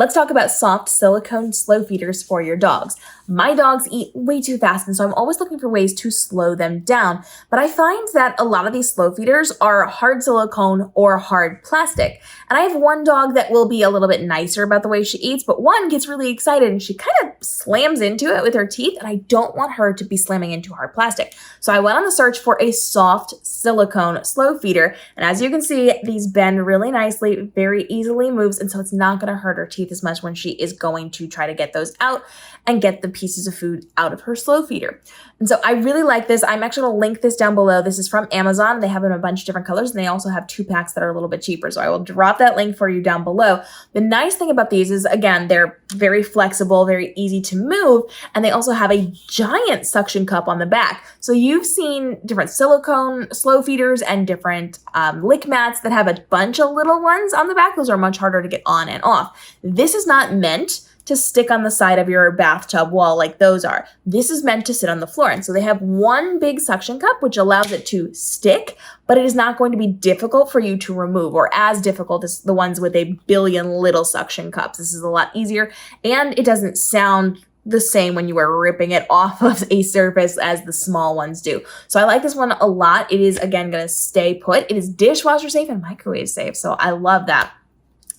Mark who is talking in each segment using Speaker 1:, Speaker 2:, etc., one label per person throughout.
Speaker 1: Let's talk about soft silicone slow feeders for your dogs. My dogs eat way too fast, and so I'm always looking for ways to slow them down. But I find that a lot of these slow feeders are hard silicone or hard plastic. And I have one dog that will be a little bit nicer about the way she eats, but one gets really excited and she kind of slams into it with her teeth, and I don't want her to be slamming into hard plastic. So I went on the search for a soft silicone slow feeder, and as you can see, these bend really nicely, very easily moves, and so it's not going to hurt her teeth as much when she is going to try to get those out and get the pieces of food out of her slow feeder. And so I really like this. I'm actually going to link this down below. This is from Amazon. They have them in a bunch of different colors, and they also have 2 packs that are a little bit cheaper. So I will drop that link for you down below. The nice thing about these is, again, they're very flexible, very easy to move, and they also have a giant suction cup on the back. So you've seen different silicone slow feeders and different lick mats that have a bunch of little ones on the back. Those are much harder to get on and off. This is not meant to stick on the side of your bathtub wall like those are. This is meant to sit on the floor. And so they have one big suction cup, which allows it to stick, but it is not going to be difficult for you to remove, or as difficult as the ones with a billion little suction cups. This is a lot easier, and it doesn't sound the same when you are ripping it off of a surface as the small ones do. So I like this one a lot. It is, again, going to stay put. It is dishwasher safe and microwave safe. So I love that.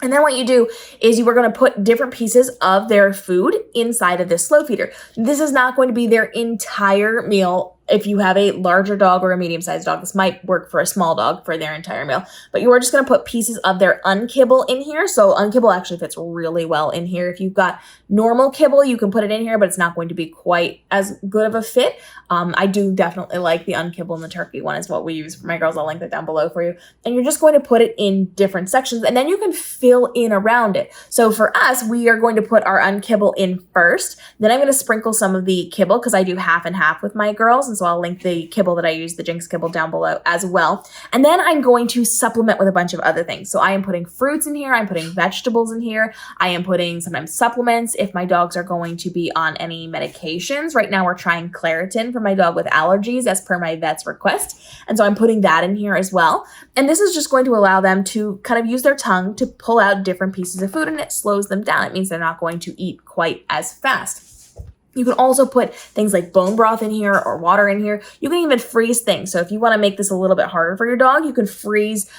Speaker 1: And then what you do is you are going to put different pieces of their food inside of this slow feeder. This is not going to be their entire meal. If you have a larger dog or a medium-sized dog, this might work for a small dog for their entire meal. But you are just going to put pieces of their unkibble in here. So unkibble actually fits really well in here. If you've got normal kibble, you can put it in here, but it's not going to be quite as good of a fit. I do definitely like the unkibble, and the turkey one is what we use for my girls. I'll link that down below for you. And you're just going to put it in different sections, and then you can fill in around it. So for us, we are going to put our unkibble in first. Then I'm going to sprinkle some of the kibble, because I do half and half with my girls. And so I'll link the kibble that I use, the Jinx kibble, down below as well. And then I'm going to supplement with a bunch of other things. So I am putting fruits in here. I'm putting vegetables in here. I am putting sometimes supplements if my dogs are going to be on any medications. Right now we're trying Claritin for my dog with allergies as per my vet's request. And so I'm putting that in here as well. And this is just going to allow them to kind of use their tongue to pull out different pieces of food, and it slows them down. It means they're not going to eat quite as fast. You can also put things like bone broth in here or water in here. You can even freeze things. So if you want to make this a little bit harder for your dog, you can freeze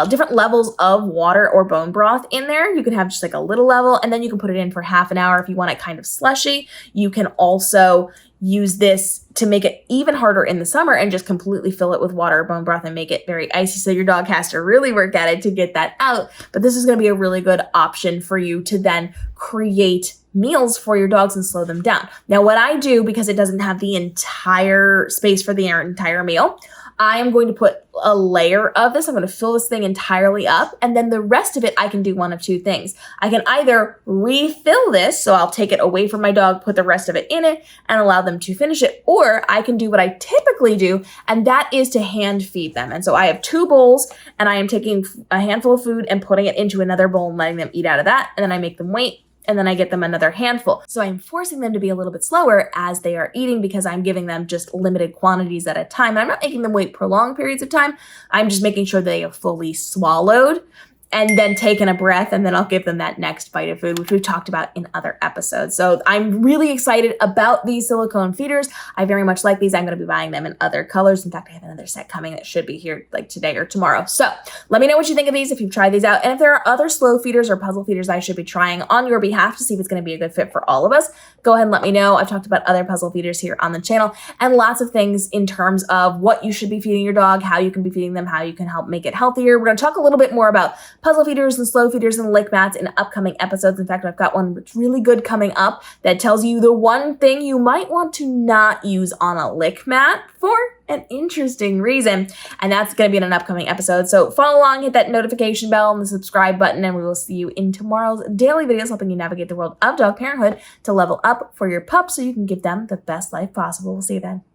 Speaker 1: different levels of water or bone broth in there. You can have just like a little level, and then you can put it in for half an hour if you want it kind of slushy. You can also use this to make it even harder in the summer and just completely fill it with water or bone broth and make it very icy, so your dog has to really work at it to get that out. But this is going to be a really good option for you to then create meals for your dogs and slow them down. Now, what I do, because it doesn't have the entire space for the entire meal, I am going to put a layer of this. I'm going to fill this thing entirely up, and then the rest of it, I can do one of 2 things. I can either refill this, so I'll take it away from my dog, put the rest of it in it, and allow them to finish it, or I can do what I typically do, and that is to hand feed them. And so I have 2 bowls, and I am taking a handful of food and putting it into another bowl and letting them eat out of that, and then I make them wait, and then I get them another handful. So I'm forcing them to be a little bit slower as they are eating, because I'm giving them just limited quantities at a time. And I'm not making them wait prolonged periods of time. I'm just making sure they have fully swallowed and then taken a breath, and then I'll give them that next bite of food, which we've talked about in other episodes. So I'm really excited about these silicone feeders. I very much like these. I'm going to be buying them in other colors. In fact, I have another set coming that should be here like today or tomorrow. So let me know what you think of these if you've tried these out. And if there are other slow feeders or puzzle feeders I should be trying on your behalf to see if it's going to be a good fit for all of us, go ahead and let me know. I've talked about other puzzle feeders here on the channel, and lots of things in terms of what you should be feeding your dog, how you can be feeding them, how you can help make it healthier. We're going to talk a little bit more about puzzle feeders and slow feeders and lick mats in upcoming episodes. In fact, I've got one that's really good coming up that tells you the one thing you might want to not use on a lick mat for an interesting reason. And that's going to be in an upcoming episode. So follow along, hit that notification bell and the subscribe button, and we will see you in tomorrow's daily videos, helping you navigate the world of dog parenthood to level up for your pups so you can give them the best life possible. We'll see you then.